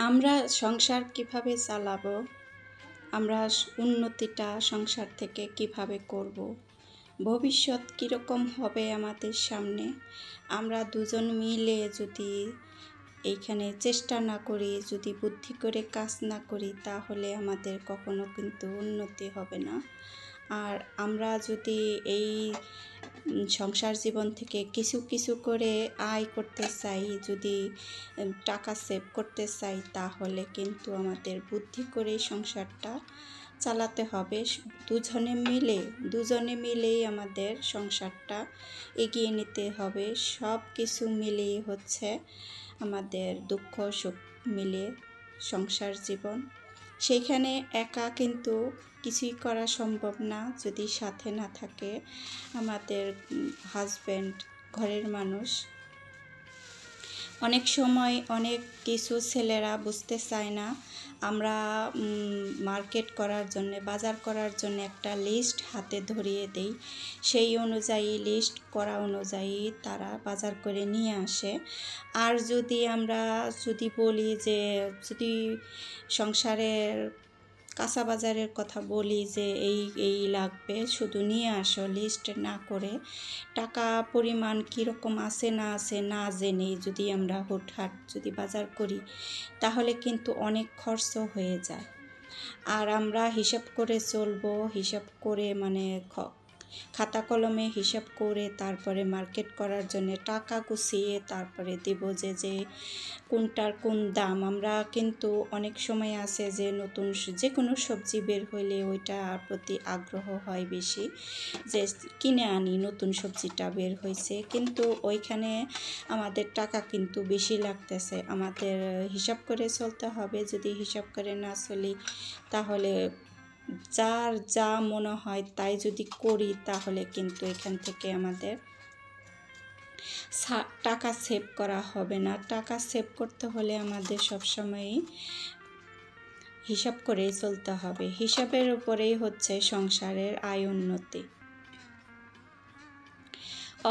আমরা সংসার কিভাবে চালাবো? আমরা উন্নতিটা সংসার থেকে কিভাবে করব? ভবিষ্যৎ কীরকম হবে আমাদের সামনে? আমরা দুজন মিলে যদি এইখানে চেষ্টা না করি, যদি বুদ্ধি করে কাজ না করি, তাহলে আমাদের কখনো কিন্তু উন্নতি হবে না। আর আমরা যদি এই সংসার জীবন থেকে কিছু কিছু করে আয় করতে চাই, যদি টাকা সেভ করতে চাই, তাহলে কিন্তু আমাদের বুদ্ধি করে সংসারটা চালাতে হবে। দুজনে মিলেই আমাদের সংসারটা এগিয়ে নিতে হবে। সব কিছু মিলিয়ে হচ্ছে আমাদের দুঃখ সুখ মিলে সংসার জীবন। সেইখানে একা কিন্তু কিছুই করা সম্ভব না, যদি সাথে না থাকে আমাদের হাজব্যান্ড, ঘরের মানুষ। অনেক সময় অনেক কিছু ছেলেরা বুঝতে চায় না। আমরা মার্কেট করার জন্য, বাজার করার জন্য একটা লিস্ট হাতে ধরিয়ে দেই, সেই অনুযায়ী লিস্ট করা অনুযায়ী তারা বাজার করে নিয়ে আসে। আর আমরা যদি বলি যে যদি সংসারের কাঁচা বাজারের কথা বলি যে এই লাগবে, শুধু নিয়ে আসো, লিস্ট না করে, টাকা পরিমাণ কীরকম আছে না জেনে যদি আমরা হুটহাট যদি বাজার করি, তাহলে কিন্তু অনেক খরচ হয়ে যায়। আর আমরা হিসাব করে চলবো, হিসাব করে খাতা কলমে হিসাব করে তারপরে মার্কেট করার জন্য টাকা গুছিয়ে তারপরে দেব যে কোনটার কোন দাম। আমরা কিন্তু অনেক সময় আছে যে নতুন যে কোনো সবজি বের হইলে ওইটার প্রতি আগ্রহ হয় বেশি, যে কিনে আনি, নতুন সবজিটা বের হয়েছে, কিন্তু ওইখানে আমাদের টাকা কিন্তু বেশি লাগতেছে। আমাদের হিসাব করে চলতে হবে। যদি হিসাব করে না চলি, তাহলে যার যা মনে হয় তাই যদি করি, তাহলে কিন্তু এখান থেকে আমাদের টাকা সেভ করা হবে না। টাকা সেভ করতে হলে আমাদের সবসময়ই হিসাব করেই চলতে হবে। হিসাবের উপরেই হচ্ছে সংসারের আয় উন্নতি।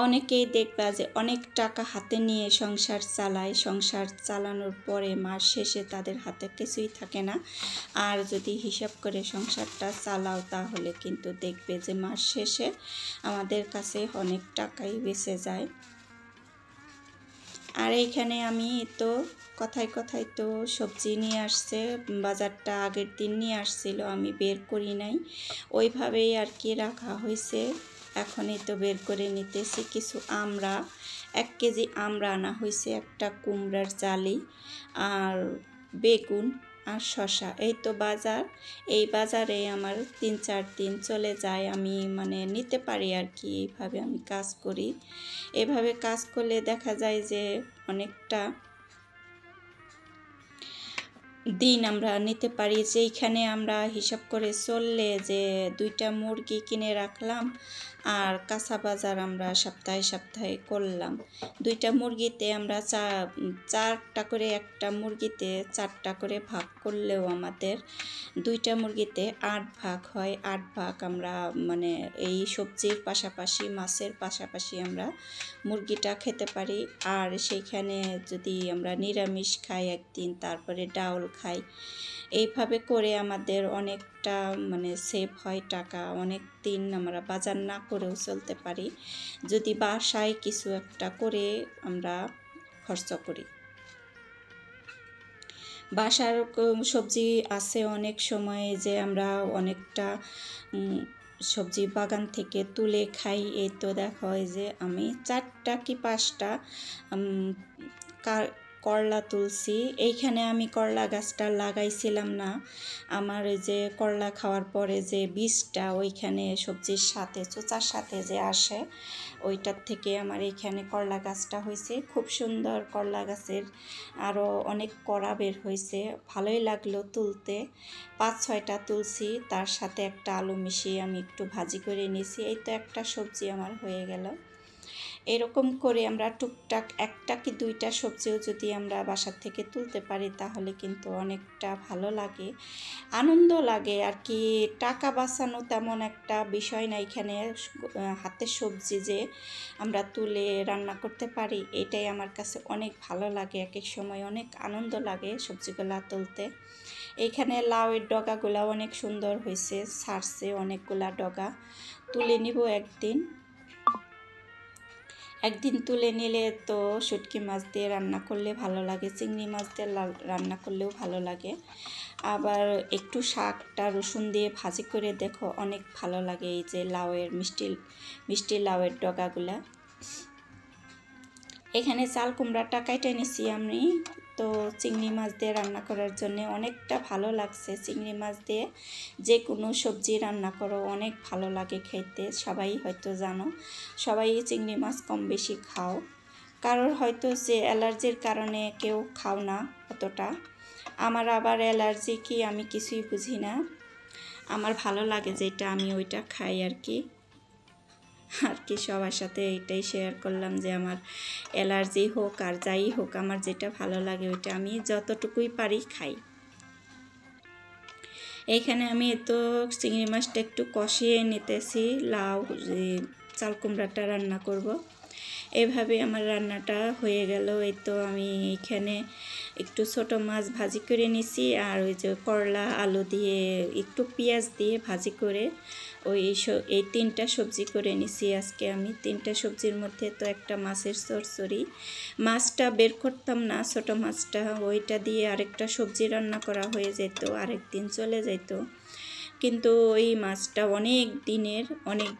অনেকেই দেখবা যে অনেক টাকা হাতে নিয়ে সংসার চালায়, সংসার চালানোর পরে মাস শেষে তাদের হাতে কিছুই থাকে না। আর যদি হিসাব করে সংসারটা চালাও, তাহলে কিন্তু দেখবে যে মাস শেষে আমাদের কাছে অনেক টাকাই বেঁচে যায়। আর এইখানে আমি তো কথায় কথায় তো সবজি নিয়ে আসছে, বাজারটা আগের দিন নিয়ে আসছিল, আমি বের করি নাই, ওইভাবেই আর কি রাখা হয়েছে। এখনই তো বের করে নিতেছি। কিছু 1 কেজি আমড়া আনা হয়েছে, একটা কুমড়ার জালি, আর বেগুন আর শসা। এই তো বাজার। এই বাজারে আমার 3-4 দিন চলে যায়। আমি নিতে পারি আর কি, এইভাবে আমি কাজ করি। এভাবে কাজ করলে দেখা যায় যে অনেকটা দিন আমরা নিতে পারি। যেইখানে আমরা হিসাব করে চললে যে 2টা মুরগি কিনে রাখলাম, আর কাঁচা বাজার আমরা সপ্তাহে সপ্তাহে করলাম। 2টা মুরগিতে আমরা 4টা করে, একটা মুরগিতে 4টা করে ভাগ করলেও আমাদের 2টা মুরগিতে 8 ভাগ হয়। 8 ভাগ আমরা এই সবজির পাশাপাশি, মাছের পাশাপাশি আমরা মুরগিটা খেতে পারি। আর সেইখানে যদি আমরা নিরামিষ খাই একদিন, তারপরে ডাউল খাই, এইভাবে করে আমাদের অনেকটা সেভ হয় টাকা। অনেক দিন আমরা বাজার না করেও চলতে পারি, যদি বাসায় কিছু একটা করে আমরা খরচ করি। বাসার সবজি আছে অনেক সময় যে আমরা অনেকটা সবজি বাগান থেকে তুলে খাই। এই তো দেখা হয় যে আমি 4টা কি 5টা করলা তুলছি। এইখানে আমি করলা গাছটা লাগাইছিলাম না, আমার ওই যে করলা খাওয়ার পরে যে বীজটা ওইখানে সবজির সাথে, চোচার সাথে যে আসে, ওইটার থেকে আমার এইখানে করলা গাছটা হয়েছে। খুব সুন্দর করলা গাছের আরও অনেক কড়া বের হয়েছে, ভালোই লাগলো তুলতে। 5-6টা তুলছি, তার সাথে একটা আলু মিশিয়ে আমি একটু ভাজি করে নিয়েছি। এই তো একটা সবজি আমার হয়ে গেল। এরকম করে আমরা টুকটাক একটা কি দুইটা সবজিও যদি আমরা বাসার থেকে তুলতে পারি তাহলে কিন্তু অনেকটা ভালো লাগে, আনন্দ লাগে আর কি। টাকা বাঁচানো তেমন একটা বিষয় না এখানে, হাতের সবজি যে আমরা তুলে রান্না করতে পারি এটাই আমার কাছে অনেক ভালো লাগে। এক এক সময় অনেক আনন্দ লাগে সবজিগুলা তুলতে। এইখানে লাউয়ের ডগাগুলা অনেক সুন্দর হয়েছে, ছাড়ছে অনেকগুলা ডগা, তুলে নিব একদিন তুলে নিলে তো শুটকি মাছ দিয়ে রান্না করলে ভালো লাগে, চিংড়ি মাছ দিয়ে রান্না করলেও ভালো লাগে। আবার একটু শাকটা রসুন দিয়ে ভাজি করে দেখো অনেক ভালো লাগে। এই যে লাউয়ের মিষ্টি মিষ্টি লাউয়ের ডগাগুলা। এখানে চাল কুমড়াটা কেটে নিছি আমি, তো চিংড়ি মাছ দিয়ে রান্না করার জন্য অনেকটা ভালো লাগছে। চিংড়ি মাছ দিয়ে যে কোনো সবজি রান্না করো অনেক ভালো লাগে খেতে, সবাই হয়তো জানো, সবাই চিংড়ি মাছ কম বেশি খাও। কারোর হয়তো যে অ্যালার্জির কারণে কেউ খাও না অতটা, আমার আবার অ্যালার্জি কি আমি কিছুই বুঝি না, আমার ভালো লাগে যেটা আমি ওইটা খাই আর কি। সবার সাথে এটাই শেয়ার করলাম যে আমার অ্যালার্জি হোক আর যাই হোক আমার যেটা ভালো লাগে ওইটা আমি যতটুকুই পারি খাই। এইখানে আমি তো চিংড়ি মাছটা একটু কষিয়ে নিতেছি, লাউ চাল কুমড়াটা রান্না করব। এভাবে আমার রান্নাটা হয়ে গেল। এই তো আমি এখানে একটু ছোট মাছ ভাজি করে নিছি, আর ওই যে করলা আলু দিয়ে একটু পেঁয়াজ দিয়ে ভাজি করে এই তিনটা সবজি করে নিছি আজকে আমি। তিনটা সবজির মধ্যে তো একটা মাছের চচ্চড়ি, মাছটা বের করতাম না, ছোট মাছটা, ওইটা দিয়ে আরেকটা সবজি রান্না করা হয়ে যেত, আরেকদিন চলে যেত। কিন্তু ওই মাছটা অনেক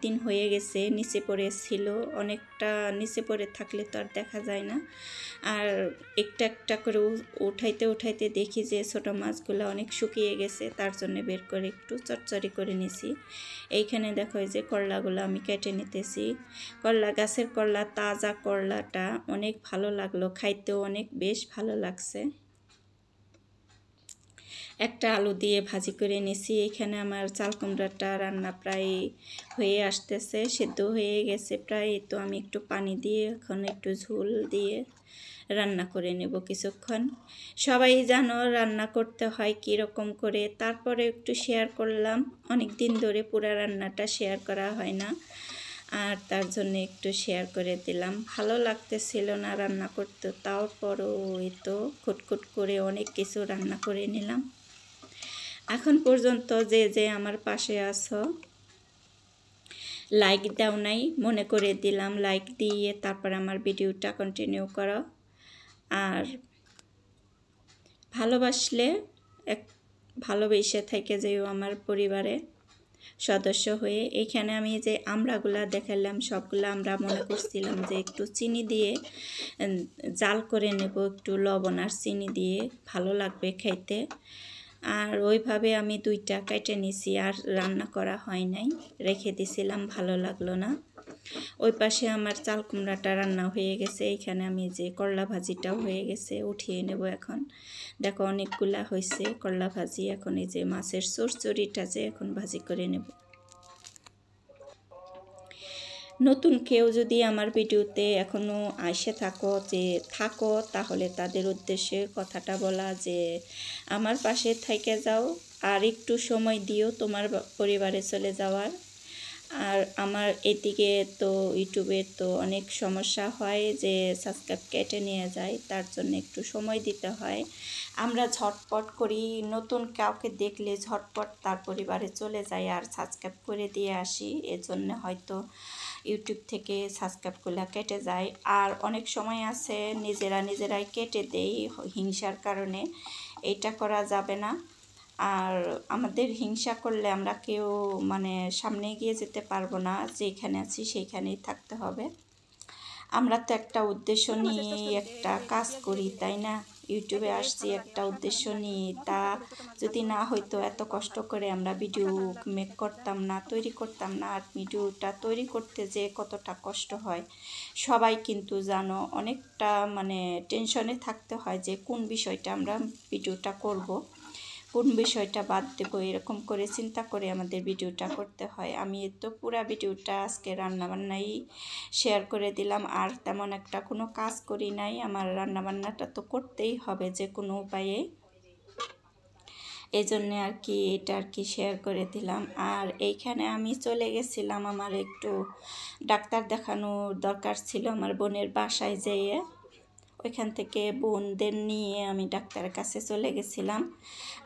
দিন হয়ে গেছে, নিচে পড়ে ছিল, অনেকটা নিচে পড়ে থাকলে তো আর দেখা যায় না। আর একটা একটা করে উঠাইতে দেখি যে ছোটো মাছগুলো অনেক শুকিয়ে গেছে, তার জন্য বের করে একটু চচ্চড়ি করে নিছি। এইখানে দেখো যে করলাগুলো আমি কেটে নিতেছি, করলা গাছের করলা, তাজা করলাটা অনেক ভালো লাগলো, খাইতেও অনেক বেশ ভালো লাগছে। একটা আলু দিয়ে ভাজি করে নিছি। এখানে আমার চাল কুমড়াটা রান্না প্রায় হয়ে আসতেছে, সেদ্ধ হয়ে গেছে প্রায়। তো আমি একটু পানি দিয়ে এখন একটু ঝোল দিয়ে রান্না করে নেব কিছুক্ষণ। সবাই জানো রান্না করতে হয় কীরকম করে, তারপরে একটু শেয়ার করলাম। অনেক দিন ধরে পুরো রান্নাটা শেয়ার করা হয় না, আর তার জন্য একটু শেয়ার করে দিলাম। ভালো লাগতেছিল না রান্না করতে, তারপরও এই তো খুটখুট করে অনেক কিছু রান্না করে নিলাম। এখন পর্যন্ত যে আমার পাশে আছো, লাইক দাও নাই, মনে করে দিলাম, লাইক দিয়ে তারপর আমার ভিডিওটা কন্টিনিউ করো। আর ভালোবাসলে ভালোবেসে থেকে যেও আমার পরিবারে সদস্য হয়ে। এখানে আমি যে আমড়াগুলা দেখালাম, সবগুলো আমরা মনে করছিলাম যে একটু চিনি দিয়ে জাল করে নেব, একটু লবণ আর চিনি দিয়ে, ভালো লাগবে খাইতে। আর ওইভাবে আমি দুইটা কেটে নিছি, আর রান্না করা হয় নাই, রেখে দিছিলাম, ভালো লাগলো না। ওই পাশে আমার চাল কুমড়াটা রান্না হয়ে গেছে, এইখানে আমি যে করলা ভাজিটাও হয়ে গেছে, উঠিয়ে নেব এখন। দেখো অনেকগুলা হয়েছে করলা ভাজি। এখন এই যে মাছের চচ্চড়িটা যে এখন ভাজি করে নেব। নতুন কেউ যদি আমার ভিডিওতে এখনও আসে থাকো তাহলে তাদের উদ্দেশ্যে কথাটা বলা যে আমার পাশে থেকে যাও, আর একটু সময় দিও তোমার পরিবারে চলে যাওয়ার। আর আমার এদিকে তো ইউটিউবের তো অনেক সমস্যা হয় যে সাবস্ক্রাইব কেটে নিয়ে যায়, তার জন্য একটু সময় দিতে হয়। আমরা ঝটপট করি, নতুন কাউকে দেখলে ঝটপট তার পরিবারে চলে যাই আর সাবস্ক্রাইব করে দিয়ে আসি, এজন্য হয়তো ইউটিউব থেকে সাবস্ক্রাইবগুলো কেটে যায়। আর অনেক সময় আছে নিজেরাই কেটে দেই হিংসার কারণে, এটা করা যাবে না। আর আমাদের হিংসা করলে আমরা কেউ সামনে এগিয়ে যেতে পারবো না, যেখানে আছি সেইখানেই থাকতে হবে। আমরা তো একটা উদ্দেশ্য নিয়ে একটা কাজ করি, তাই না? ইউটিউবে আসছি একটা উদ্দেশ্য নিয়ে, তা যদি না হয়তো এত কষ্ট করে আমরা ভিডিও তৈরি করতাম না। আর ভিডিওটা তৈরি করতে যে কতটা কষ্ট হয় সবাই কিন্তু জানো, অনেকটা টেনশনে থাকতে হয় যে কোন বিষয়টা আমরা ভিডিওটা করব। কোন বিষয়টা বাদ দেবো এরকম করে চিন্তা করে আমাদের ভিডিওটা করতে হয়। আমি তো পুরা ভিডিওটা আজকে রান্নাবান্নাই শেয়ার করে দিলাম, আর তেমন একটা কোনো কাজ করি নাই। আমার রান্নাবান্নাটা তো করতেই হবে যে কোনো উপায়ে, এই জন্যে আর কি এটা আর কি শেয়ার করে দিলাম। আর এইখানে আমি চলে গেছিলাম, আমার একটু ডাক্তার দেখানোর দরকার ছিল আমার বোনের বাসায় যেয়ে। ওইখান থেকে বোনদের নিয়ে আমি ডাক্তারের কাছে চলে গেছিলাম।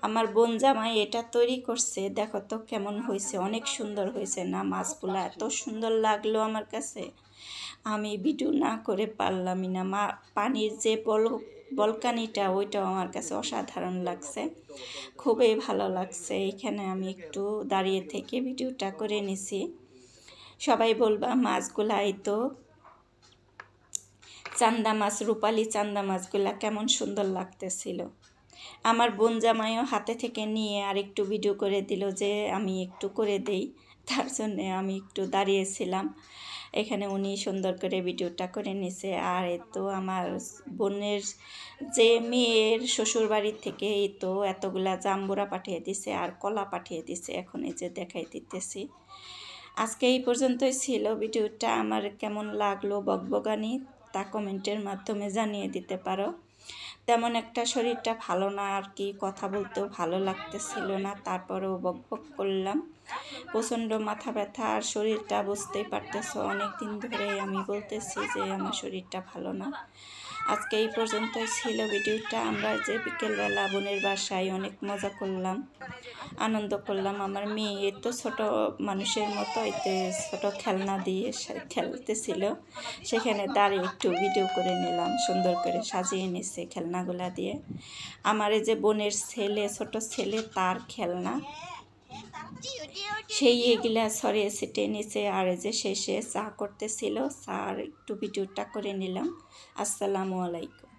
আমার বোন জামাই এটা তৈরি করছে, দেখো তো কেমন হয়েছে, অনেক সুন্দর হয়েছে না মাছগুলো, এত সুন্দর লাগলো আমার কাছে, আমি ভিডিও না করে পারলামই না। পানির যে বলকানিটা ওইটাও আমার কাছে অসাধারণ লাগছে, খুবই ভালো লাগছে। এখানে আমি একটু দাঁড়িয়ে থেকে ভিডিওটা করে নিছি। সবাই বলবা মাছগুলাই তো চান্দা মাছ, রূপালি চান্দা মাছগুলা কেমন সুন্দর লাগতেছিল। আমার বোন জামাইও হাতে থেকে নিয়ে আর একটু ভিডিও করে দিল যে আমি একটু করে দেই, তার জন্যে আমি একটু দাঁড়িয়েছিলাম। এখানে উনি সুন্দর করে ভিডিওটা করে নিছে। আর এই তো আমার বোনের যে মেয়ের শ্বশুরবাড়ির থেকে এই তো এতগুলা জাম্বুরা পাঠিয়ে দিছে আর কলা পাঠিয়ে দিছে, এখন এই যে দেখাই দিতেছি। আজকে এই পর্যন্তই ছিল ভিডিওটা। আমার কেমন লাগলো বকবগানি তা কমেন্টের মাধ্যমে জানিয়ে দিতে পারো। তেমন একটা শরীরটা ভালো না আর কি, কথা বলতেও ভালো লাগতেছিল না, তারপরেও বকবক করলাম। প্রচণ্ড মাথা ব্যথা আর শরীরটা বুঝতেই পারতেছো, অনেক দিন ধরে আমি বলতেছি যে আমার শরীরটা ভালো না। আজকে এই পর্যন্তই ছিল ভিডিওটা। আমরা যে বিকেলবেলা বোনের বাসায় অনেক মজা করলাম, আনন্দ করলাম। আমার মেয়ে তো ছোট মানুষের মতো এতে ছোট খেলনা দিয়ে খেলতেছিল, সেখানে দাঁড়িয়ে একটু ভিডিও করে নিলাম, সুন্দর করে সাজিয়ে নিচ্ছে খেলনাগুলা দিয়ে। আমার এই যে বোনের ছেলে, ছোট ছেলে, তার খেলনা সেই এগুলা ছড়িয়ে ছিটিয়ে নিচে। আর এই যে শেষে চা করতেছিল, চার একটু ভিডিওটা করে নিলাম। আসসালামু আলাইকুম।